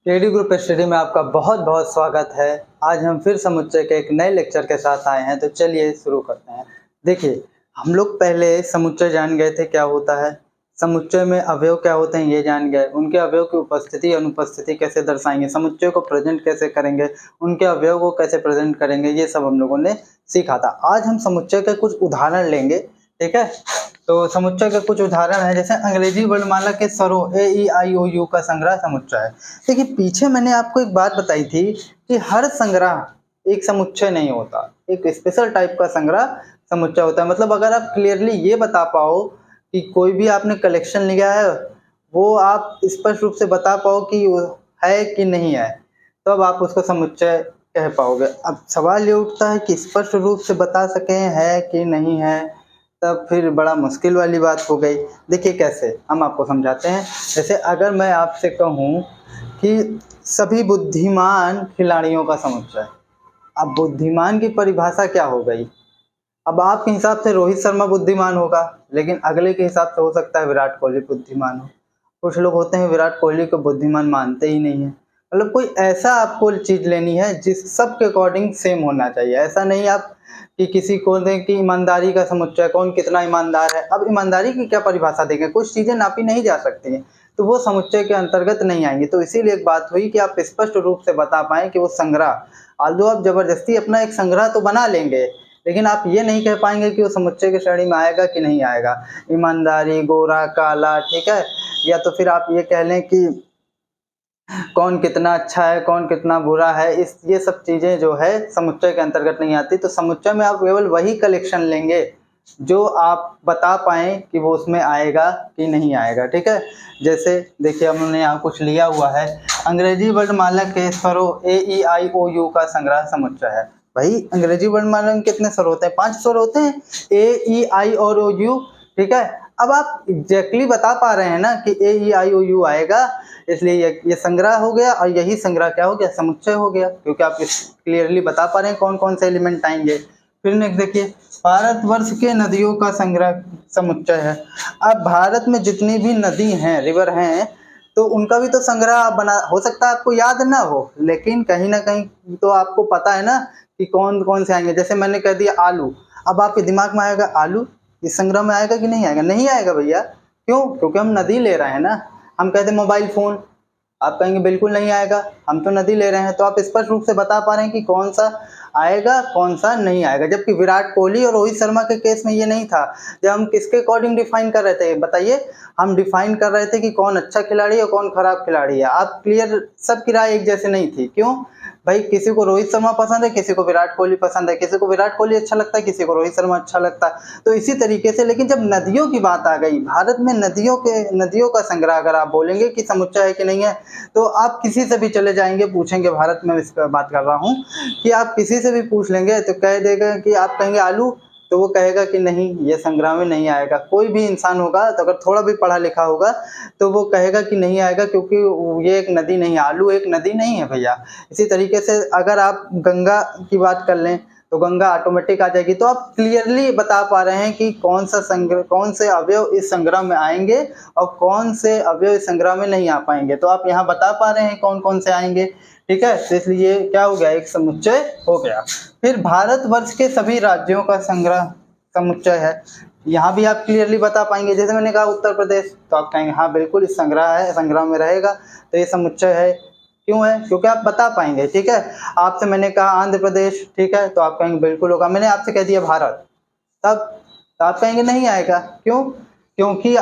KD group study में आपका बहुत बहुत स्वागत है। आज हम फिर समुच्चय के एक नए लेक्चर के साथ आए हैं, तो चलिए शुरू करते हैं। देखिए, हम लोग पहले समुच्चय जान गए थे क्या होता है, समुच्चय में अवयव क्या होते हैं ये जान गए, उनके अवयव की उपस्थिति अनुपस्थिति कैसे दर्शाएंगे, समुच्चय को प्रेजेंट कैसे करेंगे, उनके अवयव को कैसे प्रेजेंट करेंगे, ये सब हम लोगों ने सीखा था। आज हम समुच्चय के कुछ उदाहरण लेंगे, ठीक है। तो समुच्चय के कुछ उदाहरण है, जैसे अंग्रेजी वर्णमाला के स्वरों A E I O U का संग्रह समुच्चय है। देखिए, पीछे मैंने आपको एक बात बताई थी कि हर संग्रह एक समुच्चय नहीं होता, एक स्पेशल टाइप का संग्रह समुच्चय होता है। मतलब अगर आप क्लियरली ये बता पाओ कि कोई भी आपने कलेक्शन लिया है, वो आप स्पष्ट रूप से बता पाओ कि वो है कि नहीं है, तब तो आप उसको समुच्चय कह पाओगे। अब सवाल ये उठता है कि स्पष्ट रूप से बता सकें है कि नहीं है, तब फिर बड़ा मुश्किल वाली बात हो गई। देखिए कैसे, हम आपको समझाते हैं। जैसे अगर मैं आपसे कहूँ कि सभी बुद्धिमान खिलाड़ियों का समुच्चय, अब बुद्धिमान की परिभाषा क्या हो गई। अब आपके हिसाब से रोहित शर्मा बुद्धिमान होगा, लेकिन अगले के हिसाब से हो सकता है विराट कोहली बुद्धिमान हो। कुछ लोग होते हैं विराट कोहली को बुद्धिमान मानते ही नहीं है। मतलब कोई ऐसा आपको चीज लेनी है जिस सब के अकॉर्डिंग सेम होना चाहिए। ऐसा नहीं आप कि किसी को दें कि ईमानदारी का समुच्चय, कौन कितना ईमानदार है। अब ईमानदारी की क्या परिभाषा देंगे, कुछ चीजें नापी नहीं जा सकती हैं, तो वो समुच्चय के अंतर्गत नहीं आएंगी। तो इसीलिए एक बात हुई कि आप स्पष्ट रूप से बता पाएं कि वो संग्रह, आल्दो आप जबरदस्ती अपना एक संग्रह तो बना लेंगे, लेकिन आप ये नहीं कह पाएंगे कि वो समुच्चय की श्रेणी में आएगा कि नहीं आएगा। ईमानदारी, गोरा, काला, ठीक है। या तो फिर आप ये कह लें कि कौन कितना अच्छा है, कौन कितना बुरा है, ये सब चीजें जो है समुच्चय के अंतर्गत नहीं आती। तो समुच्चय में आप केवल वही कलेक्शन लेंगे जो आप बता पाएं कि वो उसमें आएगा कि नहीं आएगा, ठीक है। जैसे देखिए, हमने यहाँ कुछ लिया हुआ है, अंग्रेजी वर्णमाला के स्वरों A E I O U का संग्रह समुच्चय है। भाई, अंग्रेजी वर्णमाला में कितने स्वर होते हैं? 5 स्वर होते हैं, A E I और O U, ठीक है। अब आप एग्जैक्टली बता पा रहे हैं ना कि A E I O U आएगा, इसलिए ये संग्रह हो गया, और यही संग्रह क्या हो गया, समुच्चय हो गया, क्योंकि आप क्लियरली बता पा रहे हैं कौन कौन से एलिमेंट आएंगे। फिर नेक्स्ट देखिए, भारतवर्ष के नदियों का संग्रह समुच्चय है। अब भारत में जितनी भी नदी हैं, रिवर हैं, तो उनका भी तो संग्रह बना, हो सकता है आपको याद ना हो, लेकिन कहीं ना कहीं तो आपको पता है ना कि कौन कौन से आएंगे। जैसे मैंने कह दिया आलू, अब आपके दिमाग में आएगा आलू, इस संग्रह में आएगा कि नहीं आएगा? नहीं आएगा भैया। क्यों? क्योंकि हम नदी ले रहे हैं ना। हम कहते हैं मोबाइल फोन, आप कहेंगे बिल्कुल नहीं आएगा, हम तो नदी ले रहे हैं। तो आप स्पष्ट रूप से बता पा रहे हैं कि कौन सा आएगा कौन सा नहीं आएगा। जबकि विराट कोहली और रोहित शर्मा के केस में ये नहीं था। जब हम किसके अकॉर्डिंग डिफाइन कर रहे थे बताइए, हम डिफाइन कर रहे थे कि कौन अच्छा खिलाड़ी है और कौन खराब खिलाड़ी है। आप क्लियर, सबकी राय एक जैसे नहीं थी। क्यों भाई? किसी को रोहित शर्मा पसंद है, किसी को विराट कोहली पसंद है, किसी को विराट कोहली अच्छा लगता है, किसी को रोहित शर्मा अच्छा लगता है। तो इसी तरीके से, लेकिन जब नदियों की बात आ गई, भारत में नदियों का संग्रह अगर आप बोलेंगे कि समुच्चय है कि नहीं है, तो आप किसी से भी चले जाएंगे पूछेंगे, भारत में इस पर बात कर रहा हूँ, कि आप किसी से भी पूछ लेंगे तो कह देगा कि आप कहेंगे आलू, तो वो कहेगा कि नहीं, ये संग्रह में नहीं आएगा। कोई भी इंसान होगा तो अगर थोड़ा भी पढ़ा लिखा होगा तो वो कहेगा कि नहीं आएगा, क्योंकि ये एक नदी नहीं है, आलू एक नदी नहीं है भैया। इसी तरीके से अगर आप गंगा की बात कर लें तो गंगा ऑटोमेटिक आ जाएगी। तो आप क्लियरली बता पा रहे हैं कि कौन से अवयव इस संग्रह में आएंगे और कौन से अवयव इस संग्रह में नहीं आ पाएंगे। तो आप यहाँ बता पा रहे हैं कौन कौन से आएंगे, ठीक है। तो इसलिए क्या हो गया, एक समुच्चय हो गया। फिर भारतवर्ष के सभी राज्यों का संग्रह समुच्चय है। यहाँ भी आप क्लियरली बता पाएंगे। जैसे मैंने कहा उत्तर प्रदेश, तो आप कहेंगे हाँ बिल्कुल इस संग्रह है, संग्रह में रहेगा, तो ये समुच्चय है। क्यों है? क्योंकि आप बता पाएंगे, ठीक है। आपसे मैंने कहा आंध्र प्रदेश, ठीक है, तो आप कहेंगे बिल्कुल होगा। मैंने आपसे कह दिया भारत, तब तो आप कहेंगे नहीं आएगा। क्यों? क्योंकि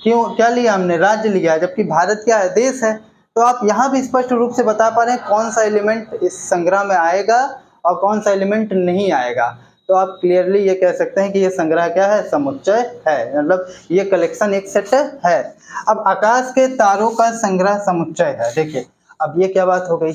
क्यों क्या लिया हमने? राज्य लिया है, जबकि भारत क्या है, देश है। तो आप यहाँ भी स्पष्ट रूप से बता पा रहे हैं कौन सा एलिमेंट इस संग्रह में आएगा और कौन सा एलिमेंट नहीं आएगा। तो आप क्लियरली ये कह सकते हैं कि ये संग्रह क्या है, समुच्चय है, मतलब ये कलेक्शन एक सेट है। अब आकाश के तारों का संग्रह समुच्चय है। देखिए, अब ये क्या बात हो गई।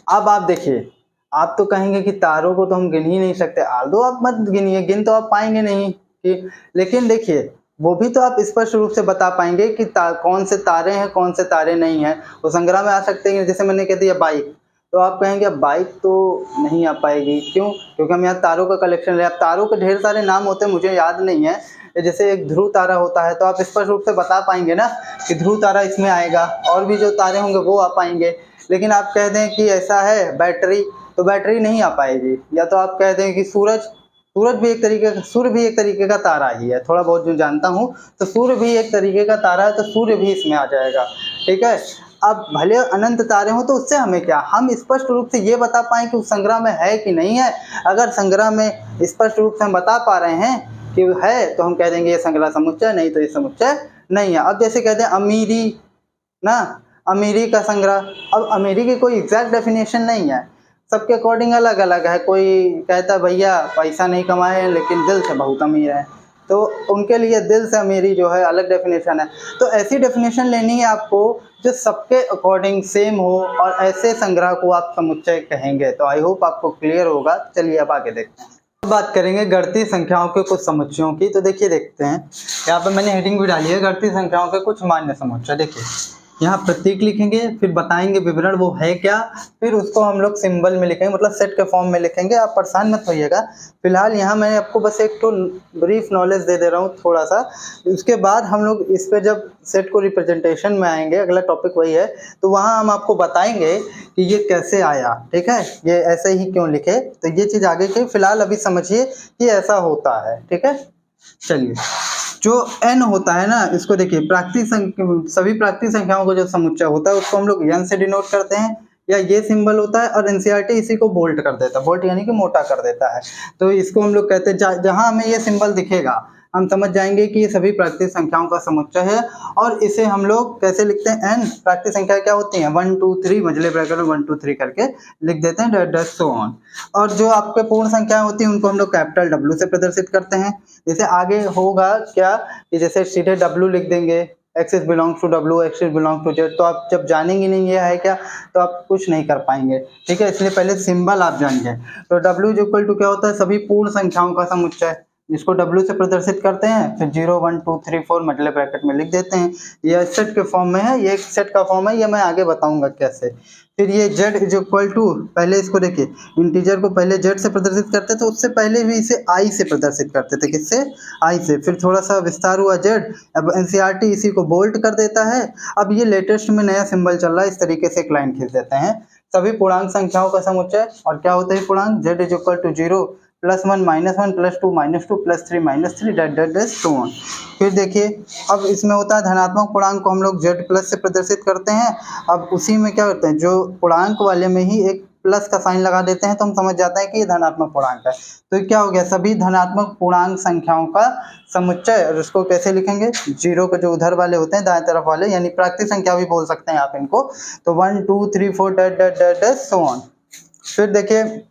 अब आप देखिए, आप तो कहेंगे कि तारों को तो हम गिन ही नहीं सकते, आल्दो आप मत गिनिए, गिन तो आप पाएंगे नहीं कि, लेकिन देखिए वो भी तो आप स्पष्ट रूप से बता पाएंगे कि कौन से तारे हैं कौन से तारे नहीं हैं, वो संग्रह में आ सकते हैं। जैसे मैंने कह दिया बाइक, तो आप कहेंगे अब बाइक तो नहीं आ पाएगी। क्यों? क्योंकि हम यहाँ तारों का कलेक्शन ले, अब तारों के ढेर सारे नाम होते हैं, मुझे याद नहीं है, जैसे एक ध्रुव तारा होता है तो आप स्पष्ट रूप से बता पाएंगे ना कि ध्रुव तारा इसमें आएगा, और भी जो तारे होंगे वो आ पाएंगे। लेकिन आप कह दें कि ऐसा है बैटरी, तो बैटरी नहीं आ पाएगी। या तो आप कह दें कि सूरज भी एक तरीके का, सूर्य भी एक तरीके का तारा ही है, थोड़ा बहुत जो जानता हूँ, तो सूर्य भी एक तरीके का तारा है, तो सूर्य भी इसमें आ जाएगा। ठीक है, अब भले अनंत तारे हों तो उससे हमें क्या, हम स्पष्ट रूप से ये बता पाएँ कि उस संग्रह में है कि नहीं है। अगर संग्रह में स्पष्ट रूप से हम बता पा रहे हैं कि है तो हम कह देंगे ये संग्रह समुच्चय, नहीं तो ये समुच्चय नहीं है। अब जैसे कहते हैं अमीरी ना, अमीरी का संग्रह, अब अमीरी की कोई एग्जैक्ट डेफिनेशन नहीं है, सबके अकॉर्डिंग अलग अलग है। कोई कहता है भैया पैसा नहीं कमाए लेकिन दिल से बहुत अमीर है, तो उनके लिए दिल से अमीरी जो है अलग डेफिनेशन है। तो ऐसी डेफिनेशन लेनी है आपको जो सबके अकॉर्डिंग सेम हो, और ऐसे संग्रह को आप समुच्चय कहेंगे। तो आई होप आपको क्लियर होगा। चलिए अब आगे देखते हैं, बात करेंगे गणितीय संख्याओं के कुछ समुच्चयों की। तो देखिए देखते हैं, यहाँ पे मैंने हेडिंग भी डाली है, गणितीय संख्याओं के कुछ मान्य समुच्चय। देखिए यहाँ प्रतीक लिखेंगे, फिर बताएंगे विवरण वो है क्या, फिर उसको हम लोग सिंबल में लिखेंगे, मतलब सेट के फॉर्म में लिखेंगे। आप परेशान मत होइएगा। फिलहाल यहाँ मैं आपको बस एक तो ब्रीफ नॉलेज दे दे रहा हूँ थोड़ा सा। उसके बाद हम लोग इस पे जब सेट को रिप्रेजेंटेशन में आएंगे, अगला टॉपिक वही है, तो वहाँ हम आपको बताएंगे कि ये कैसे आया। ठीक है, ये ऐसे ही क्यों लिखे, तो ये चीज़ आगे की। फिलहाल अभी समझिए कि ऐसा होता है। ठीक है, चलिए जो n होता है ना, इसको देखिए प्राकृतिक सभी प्राकृतिक संख्याओं का जो समुच्चय होता है उसको हम लोग n से डिनोट करते हैं, या ये सिंबल होता है। और एनसीईआरटी इसी को बोल्ट कर देता है, बोल्ट यानी कि मोटा कर देता है। तो इसको हम लोग कहते हैं, जहां हमें ये सिंबल दिखेगा हम समझ जाएंगे कि ये सभी प्राकृतिक संख्याओं का समुच्चय है। और इसे हम लोग कैसे लिखते हैं, n प्राकृतिक संख्या क्या होती हैं, 1 2 3 मझले ब्रैकेट में 1 2 3 करके लिख देते हैं, डैश सो ऑन। और जो आपके पूर्ण संख्याएं होती हैं उनको हम लोग कैपिटल W से प्रदर्शित करते हैं। जैसे आगे होगा क्या कि जैसे सीधे W लिख देंगे, x is belongs to W, x is belongs to Z, तो आप जब जानेंगे नहीं ये है क्या तो आप कुछ नहीं कर पाएंगे। ठीक है, इसलिए पहले सिंबल आप जानिए। तो W इक्वल टू क्या होता है, सभी पूर्ण संख्याओं का समुच्चय, जिसको W से प्रदर्शित करते हैं, फिर 0 1 2 3 4 मल्टीप्लाई ब्रैकेट में लिख देते हैं। ये सेट के फॉर्म में है, ये एक सेट का फॉर्म है, ये मैं आगे बताऊंगा कैसे। फिर ये Z इज इक्वल टू, पहले इसको देखिए, इंटीजर को पहले Z से प्रदर्शित करते थे, उससे पहले भी इसे I से प्रदर्शित करते थे। किससे, I से। फिर थोड़ा सा विस्तार हुआ Z, अब एनसीईआरटी इसी को बोल्ट कर देता है। अब ये लेटेस्ट में नया सिंबल चल रहा है, इस तरीके से एक लाइन खींच देते हैं, सभी पूर्णांक संख्याओं का समुच्चय। और क्या होता है पूर्णांक, Z is equal to 0 +1 -1 +2 -2 +3 -3 dash so on. फिर देखिए अब इसमें होता है धनात्मक पूर्णांक को हम लोग Z प्लस से प्रदर्शित करते हैं। अब उसी में क्या करते हैं, जो पूर्णांक वाले में ही एक प्लस का साइन लगा देते हैं, तो हम समझ जाते हैं कि ये धनात्मक पूर्णांक है। तो क्या हो गया, सभी धनात्मक पूर्णांक संख्याओं का समुच्चय। और इसको कैसे लिखेंगे, 0 के जो उधर वाले होते हैं दाएं तरफ वाले, यानी प्राकृतिक संख्या भी बोल सकते हैं आप इनको, तो 1 2 3 4 डैश सो ऑन। फिर देखिए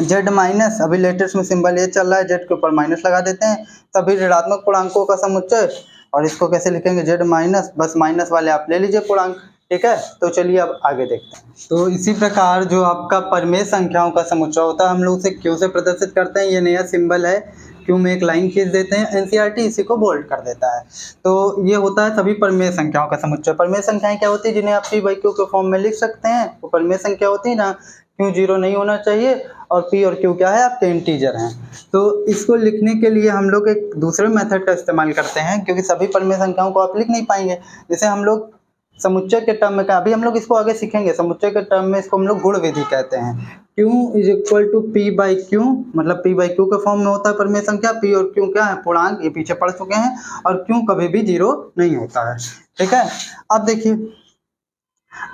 Z माइनस, अभी लेटेस्ट में सिंबल ये चल रहा है, Z के ऊपर माइनस लगा देते हैं, सभी ऋणात्मक पूर्णांकों का समुच्चय। और इसको कैसे लिखेंगे, Z माइनस, बस माइनस वाले आप ले लीजिए पूर्णांक। ठीक है, तो चलिए अब आगे देखते हैं। तो इसी प्रकार जो आपका परिमेय संख्याओं का समुच्चय होता है, हम लोग उसे Q से प्रदर्शित करते हैं। ये नया सिंबल है, Q में एक लाइन खींच देते हैं, एनसीईआरटी इसी को बोल्ड कर देता है। तो ये होता है सभी परिमेय संख्याओं का समुच्चय। परिमेय संख्याएं क्या होती है, जिन्हें आप P/Q के फॉर्म में लिख सकते हैं, वो परिमेय संख्या होती है ना। Q 0 नहीं होना चाहिए, और P और Q क्या है, आपके इंटीजर हैं। तो इसको लिखने के लिए हम लोग एक दूसरे मेथड का इस्तेमाल करते हैं, क्योंकि सभी परिमेय संख्याओं को आप लिख नहीं पाएंगे। जैसे हम लोग समुच्चय के टर्म में, अभी हम लोग इसको आगे सीखेंगे, समुच्चय के टर्म में इसको हम लोग गुण विधि कहते हैं। Q is equal to P/Q, मतलब P/Q के फॉर्म में होता है परिमेय संख्या। P और Q क्या है, पूर्णांक, ये पीछे पढ़ चुके हैं। और Q कभी भी 0 नहीं होता है। ठीक है, अब देखिए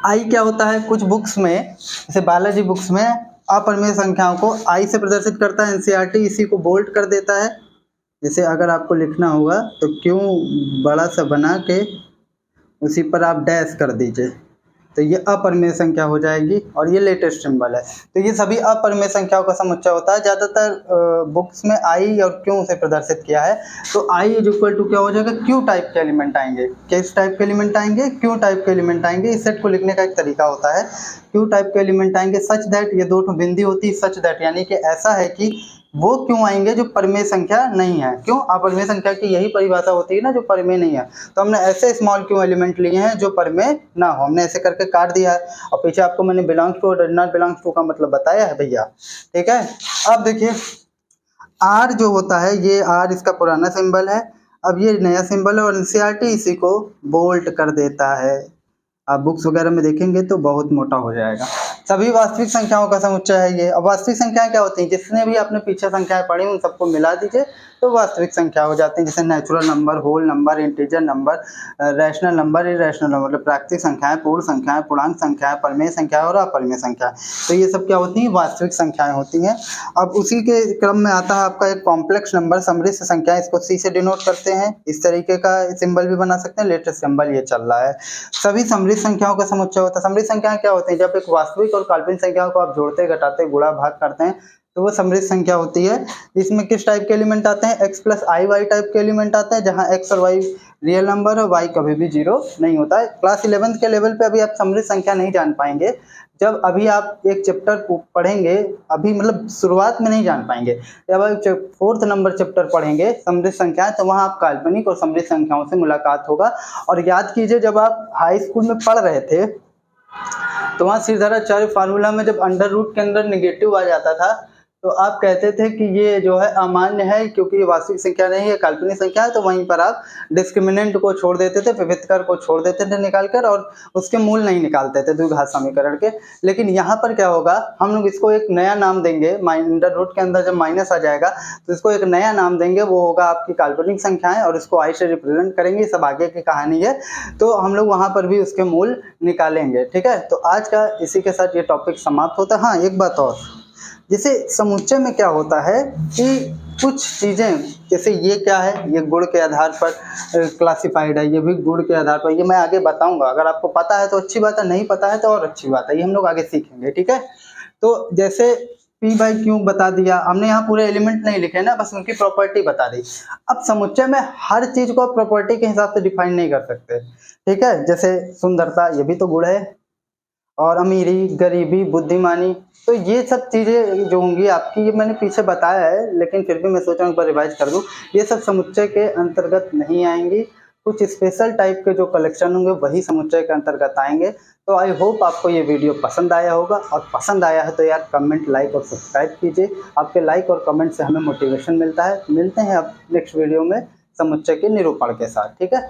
I क्या होता है, कुछ बुक्स में, जैसे बालाजी बुक्स में अपरिमेय संख्याओं को I से प्रदर्शित करता है, एनसीईआरटी इसी को बोल्ट कर देता है। जैसे अगर आपको लिखना होगा तो Q बड़ा सा बना के उसी पर आप डैश कर दीजिए, तो ये अपरिमेय संख्या हो जाएगी। और ये लेटेस्ट सिंबल है। तो ये सभी अपरिमेय संख्याओं का समुच्चय होता है। ज़्यादातर बुक्स में I और Q से प्रदर्शित किया है। तो I इज इक्वल टू क्या हो जाएगा, Q टाइप के एलिमेंट आएंगे। किस टाइप के एलिमेंट आएंगे, Q टाइप के एलिमेंट आएंगे। इस सेट को लिखने का एक तरीका होता है, Q टाइप के एलिमेंट आएंगे सच दैट, ये दो बिंदी होती है, सच दैट यानी कि ऐसा है कि वो क्यों आएंगे जो परिमेय संख्या नहीं है। क्यों, अपरिमेय संख्या की यही परिभाषा होती है ना, जो परिमेय नहीं है। तो हमने ऐसे स्मॉल क्यू एलिमेंट लिए हैं जो परिमेय ना हो, हमने ऐसे करके काट दिया है। और पीछे आपको मैंने बिलोंग्स टू और डज नॉट बिलोंग्स टू का मतलब बताया है भैया। ठीक है, अब देखिए आर जो होता है, ये आर इसका पुराना सिंबल है, अब ये नया सिंबल है और एनसीईआरटी इसी को बोल्ड कर देता है। आप बुक्स वगैरह में देखेंगे तो बहुत मोटा हो जाएगा। सभी वास्तविक संख्याओं का समुच्चय है ये। अब वास्तविक संख्याएं क्या होती हैं, जिसने भी आपने पीछे संख्याएं पढ़ी उन सबको मिला दीजिए तो वास्तविक संख्या हो जाती है, जैसे natural number, whole number, integer number, rational number, irrational number, मतलब प्राकृतिक संख्याएं, पूर्ण संख्याएं, पूर्णांक संख्याएं, परिमेय संख्याएं और अपरिमेय संख्याएं। तो ये सब क्या होती हैं, वास्तविक संख्याएं होती हैं। अब उसी के क्रम में आता है आपका एक कॉम्प्लेक्स नंबर, समृद्ध संख्या, इसको सी से डिनोट करते हैं। इस तरीके का सिंबल भी बना सकते हैं, लेटेस्ट सिंबल ये चल रहा है। सभी समृद्ध संख्याओं का समुच्चय होता है। समृद्ध संख्याएं क्या होती हैं, जब एक वास्तविक और काल्पनिक संख्याओं को आप जोड़ते, घटाते, गुणा, भाग करते हैं तो वो समृद्ध संख्या होती है। इसमें किस टाइप के एलिमेंट आते हैं, x प्लस आई वाई टाइप के एलिमेंट आते हैं, जहां x और y रियल नंबर और y कभी भी 0 नहीं होता है। क्लास 11th के लेवल पे अभी आप समृद्ध संख्या नहीं जान पाएंगे, जब अभी आप एक चैप्टर पढ़ेंगे, अभी मतलब शुरुआत में नहीं जान पाएंगे। जब आप 4th नंबर चैप्टर पढ़ेंगे समृद्ध संख्याएं, तो वहाँ आप काल्पनिक और समृद्ध संख्याओं से मुलाकात होगा। और याद कीजिए, जब आप हाई स्कूल में पढ़ रहे थे तो वहाँ श्रीधराचार्य फार्मूला में जब अंडर रूट के अंदर निगेटिव आ जाता था तो आप कहते थे कि ये जो है अमान्य है, क्योंकि ये वास्तविक संख्या नहीं है, काल्पनिक संख्या है। तो वहीं पर आप डिस्क्रिमिनेंट को छोड़ देते थे, विविधकर को छोड़ देते थे निकाल कर, और उसके मूल नहीं निकालते थे द्विघात समीकरण के। लेकिन यहाँ पर क्या होगा, हम लोग इसको एक नया नाम देंगे। अंडर रूट के अंदर जब माइनस आ जाएगा तो इसको एक नया नाम देंगे, वो होगा आपकी काल्पनिक संख्याएं, और इसको आई से रिप्रेजेंट करेंगे। सब आगे की कहानी है, तो हम लोग वहाँ पर भी उसके मूल निकालेंगे। ठीक है, तो आज का इसी के साथ ये टॉपिक समाप्त होता है। हाँ, एक बात और, जैसे समुच्चय में क्या होता है कि कुछ चीज़ें, जैसे ये क्या है, ये गुण के आधार पर क्लासिफाइड है, ये भी गुण के आधार पर, ये मैं आगे बताऊंगा। अगर आपको पता है तो अच्छी बात है, नहीं पता है तो और अच्छी बात है, ये हम लोग आगे सीखेंगे। ठीक है, तो जैसे P बाई क्यू बता दिया हमने, यहाँ पूरे एलिमेंट नहीं लिखे ना, बस उनकी प्रॉपर्टी बता दी। अब समुच्चय में हर चीज़ को आप प्रॉपर्टी के हिसाब से डिफाइन नहीं कर सकते। ठीक है, जैसे सुंदरता, ये भी तो गुण है, और अमीरी, गरीबी, बुद्धिमानी, तो ये सब चीज़ें जो होंगी आपकी, ये मैंने पीछे बताया है, लेकिन फिर भी मैं सोच रहा हूँ एक बार रिवाइज कर दूँ। ये सब समुच्चय के अंतर्गत नहीं आएंगी, कुछ स्पेशल टाइप के जो कलेक्शन होंगे वही समुच्चय के अंतर्गत आएंगे। तो आई होप आपको ये वीडियो पसंद आया होगा, और पसंद आया है तो यार कमेंट, लाइक और सब्सक्राइब कीजिए। आपके लाइक और कमेंट से हमें मोटिवेशन मिलता है। मिलते हैं अब नेक्स्ट वीडियो में समुच्चय के निरूपण के साथ। ठीक है।